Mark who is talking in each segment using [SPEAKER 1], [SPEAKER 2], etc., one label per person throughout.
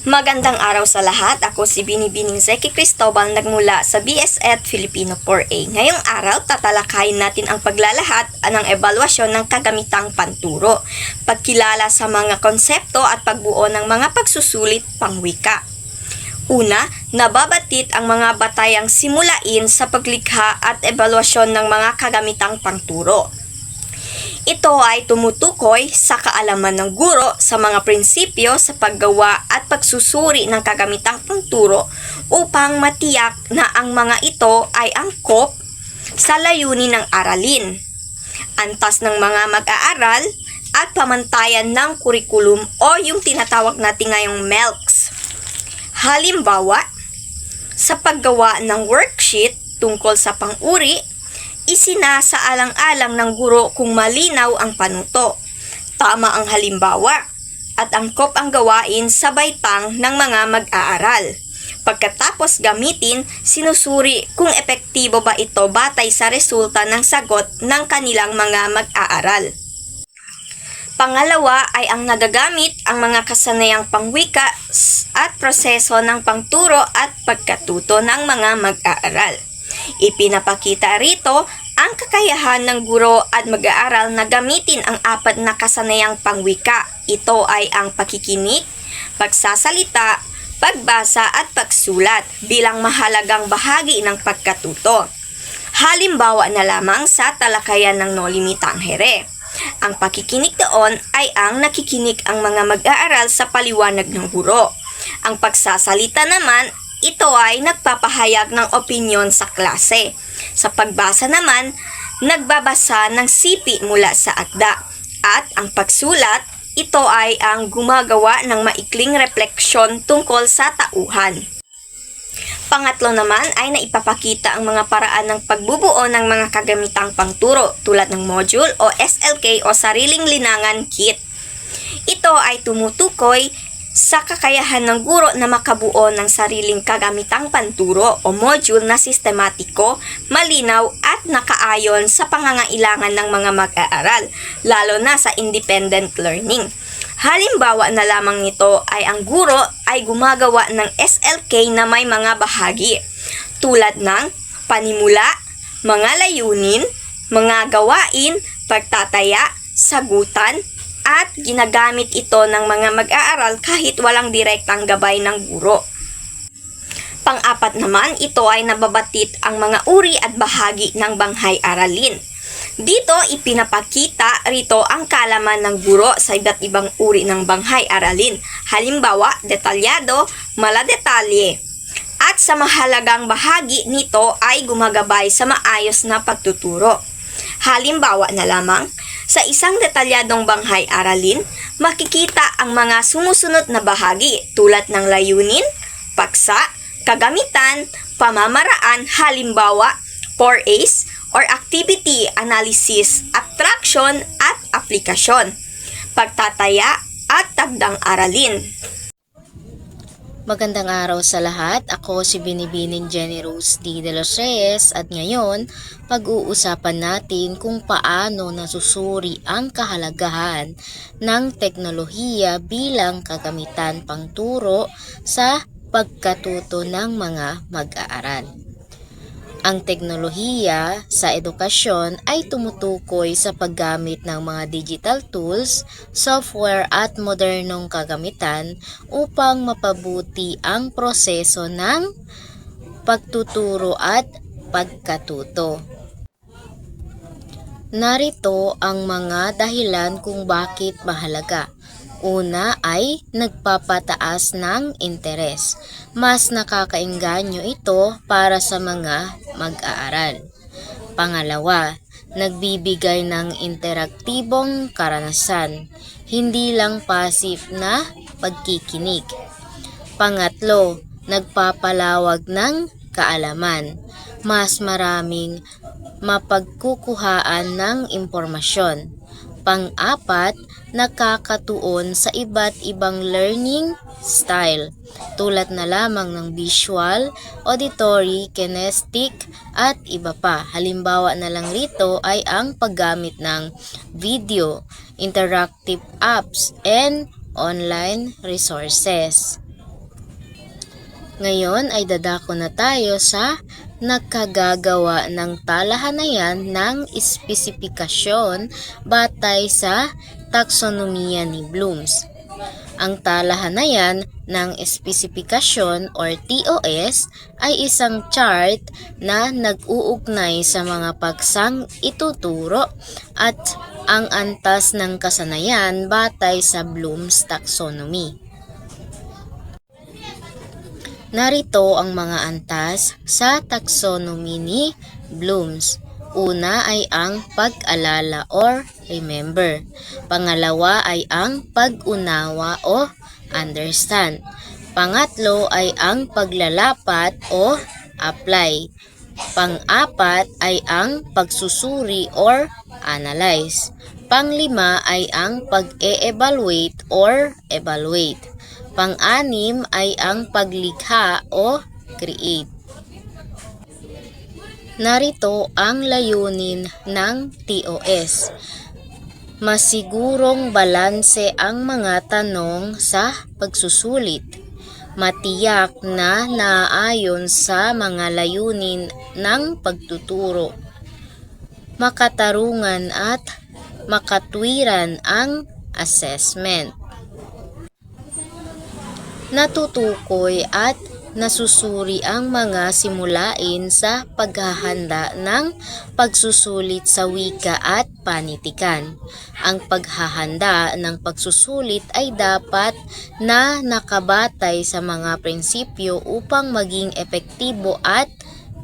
[SPEAKER 1] Magandang araw sa lahat. Ako si Binibining Zeki Cristobal nagmula sa BSED Filipino 4A. Ngayong araw, tatalakayin natin ang paglalahat ng ebalwasyon ng kagamitang panturo, pagkilala sa mga konsepto at pagbuo ng mga pagsusulit pangwika. Una, nababatit ang mga batayang simulain sa paglikha at ebalwasyon ng mga kagamitang pangturo. Ito ay tumutukoy sa kaalaman ng guro sa mga prinsipyo sa paggawa at pagsusuri ng kagamitang pangturo upang matiyak na ang mga ito ay angkop sa layunin ng aralin, antas ng mga mag-aaral at pamantayan ng kurikulum o yung tinatawag natin ngayong MELCs. Halimbawa, sa paggawa ng worksheet tungkol sa pang-uri, isinasaalang-alang ng guro kung malinaw ang panuto, tama ang halimbawa, at angkop ang gawain sa baitang ng mga mag-aaral. Pagkatapos gamitin, sinusuri kung epektibo ba ito batay sa resulta ng sagot ng kanilang mga mag-aaral. Pangalawa ay ang nagagamit ang mga kasanayang pangwika at proseso ng pangturo at pagkatuto ng mga mag-aaral. Ipinapakita rito ang kakayahan ng guro at mag-aaral na gamitin ang apat na kasanayang pangwika. Ito ay ang pakikinig, pagsasalita, pagbasa at pagsulat bilang mahalagang bahagi ng pagkatuto. Halimbawa na lamang sa talakayan ng Noli Me Tangere. Ang pakikinig doon ay ang nakikinig ang mga mag-aaral sa paliwanag ng guro. Ang pagsasalita naman, ito ay nagpapahayag ng opinyon sa klase. Sa pagbasa naman, nagbabasa ng sipi mula sa akda. At ang pagsulat, ito ay ang gumagawa ng maikling refleksyon tungkol sa tauhan. Pangatlo naman ay naipapakita ang mga paraan ng pagbubuo ng mga kagamitang pangturo tulad ng module o SLK o sariling linangan kit. Ito ay tumutukoy sa kakayahan ng guro na makabuo ng sariling kagamitang panturo o module na sistematiko, malinaw at nakaayon sa pangangailangan ng mga mag-aaral, lalo na sa independent learning. Halimbawa na lamang nito ay ang guro ay gumagawa ng SLK na may mga bahagi, tulad ng panimula, mga layunin, mga gawain, pagtataya, sagutan, at ginagamit ito ng mga mag-aaral kahit walang direktang gabay ng guro. Pang-apat naman, ito ay nababatit ang mga uri at bahagi ng banghay aralin. Dito, ipinapakita rito ang kaalaman ng guro sa iba't ibang uri ng banghay aralin. Halimbawa, detalyado, maladetalye. At sa mahalagang bahagi nito ay gumagabay sa maayos na pagtuturo. Halimbawa na lamang, sa isang detalyadong banghay aralin, makikita ang mga sumusunod na bahagi tulad ng layunin, paksa, kagamitan, pamamaraan, halimbawa, 4A's or activity, analysis, attraction at aplikasyon, pagtataya at takdang aralin.
[SPEAKER 2] Magandang araw sa lahat. Ako si Binibining Jenny Rose D. De Los Reyes at ngayon pag-uusapan natin kung paano nasusuri ang kahalagahan ng teknolohiya bilang kagamitan pangturo sa pagkatuto ng mga mag-aaral. Ang teknolohiya sa edukasyon ay tumutukoy sa paggamit ng mga digital tools, software at modernong kagamitan upang mapabuti ang proseso ng pagtuturo at pagkatuto. Narito ang mga dahilan kung bakit mahalaga. Una ay nagpapataas ng interes. Mas nakakaengganyo ito para sa mga mag-aaral. Pangalawa, nagbibigay ng interaktibong karanasan, hindi lang passive na pagkikinig. Pangatlo, nagpapalawag ng kaalaman. Mas maraming mapagkukuhaan ng impormasyon. Pang-apat, nakakatuon sa iba't ibang learning style tulad na lamang ng visual, auditory, kinesthetic at iba pa. Halimbawa na lang rito ay ang paggamit ng video, interactive apps, and online resources. Ngayon ay dadako na tayo sa nagkagagawa ng talahanayan ng espesipikasyon batay sa taksonomiya ni Bloom's. Ang talahanayan ng espesipikasyon or TOS ay isang chart na nag-uugnay sa mga paksang ituturo at ang antas ng kasanayan batay sa Bloom's taxonomy. Narito ang mga antas sa taxonomy ni Bloom's. Una ay ang pag-alala or remember. Pangalawa ay ang pag-unawa o understand. Pangatlo ay ang paglalapat o apply. Pang-apat ay ang pagsusuri or analyze. Panglima ay ang pag-e-evaluate or evaluate. Pang-anim ay ang paglikha o create. Narito ang layunin ng TOS. Masigurong balanse ang mga tanong sa pagsusulit. Matiyak na naayon sa mga layunin ng pagtuturo. Makatarungan at makatwiran ang assessment. Natutukoy at nasusuri ang mga simulain sa paghahanda ng pagsusulit sa wika at panitikan. Ang paghahanda ng pagsusulit ay dapat na nakabatay sa mga prinsipyo upang maging epektibo at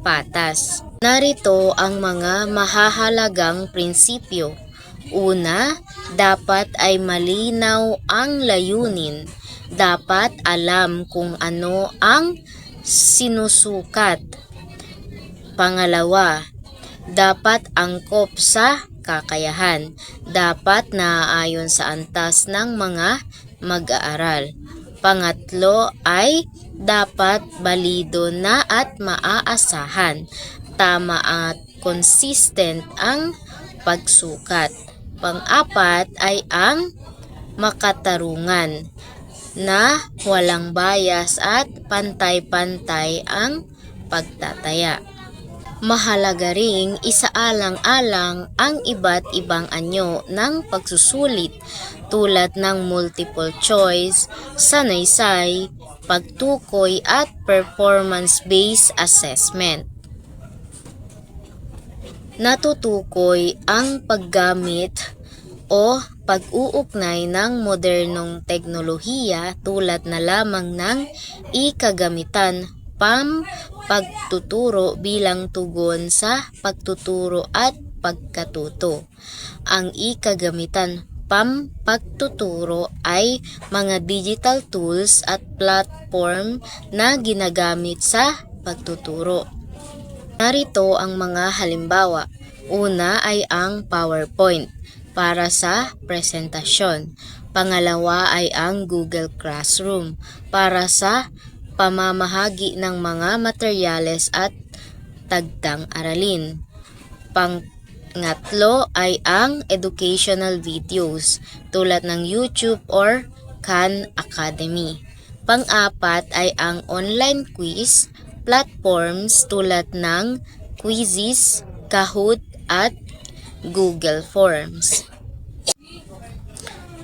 [SPEAKER 2] patas. Narito ang mga mahahalagang prinsipyo. Una, dapat ay malinaw ang layunin. Dapat alam kung ano ang sinusukat. Pangalawa, dapat angkop sa kakayahan. Dapat naaayon sa antas ng mga mag-aaral. Pangatlo ay dapat balido na at maaasahan. Tama at consistent ang pagsukat. Pang-apat ay ang makatarungan na walang bias at pantay-pantay ang pagtataya. Mahalaga ring isaalang-alang ang iba't ibang anyo ng pagsusulit tulad ng multiple choice, sanaysay, pagtukoy at performance-based assessment. Natutukoy ang paggamit o pag-uugnay ng modernong teknolohiya tulad na lamang ng ikagamitan pagtuturo bilang tugon sa pagtuturo at pagkatuto. Ang ikagamitan pagtuturo ay mga digital tools at platform na ginagamit sa pagtuturo. Narito ang mga halimbawa. Una ay ang PowerPoint para sa presentasyon. Pangalawa ay ang Google Classroom para sa pamamahagi ng mga materyales at tagdang aralin. Pangatlo ay ang educational videos tulad ng YouTube or Khan Academy. Pang-apat ay ang online quiz platforms tulad ng Quizzes, Kahoot at Google Forms.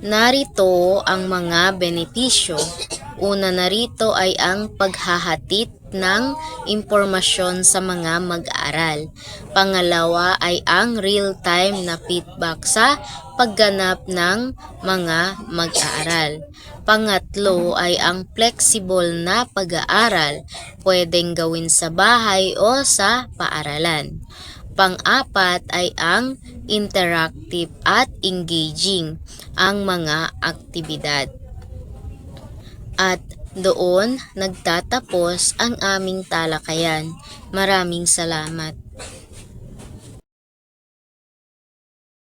[SPEAKER 2] Narito ang mga benepisyo. Una narito ay ang paghahatid ng impormasyon sa mga mag-aaral. Pangalawa ay ang real-time na feedback sa pagganap ng mga mag-aaral. Pangatlo ay ang flexible na pag-aaral. Pwedeng gawin sa bahay o sa paaralan. Pang-apat ay ang interactive at engaging ang mga aktibidad. At doon nagtatapos ang aming talakayan. Maraming salamat.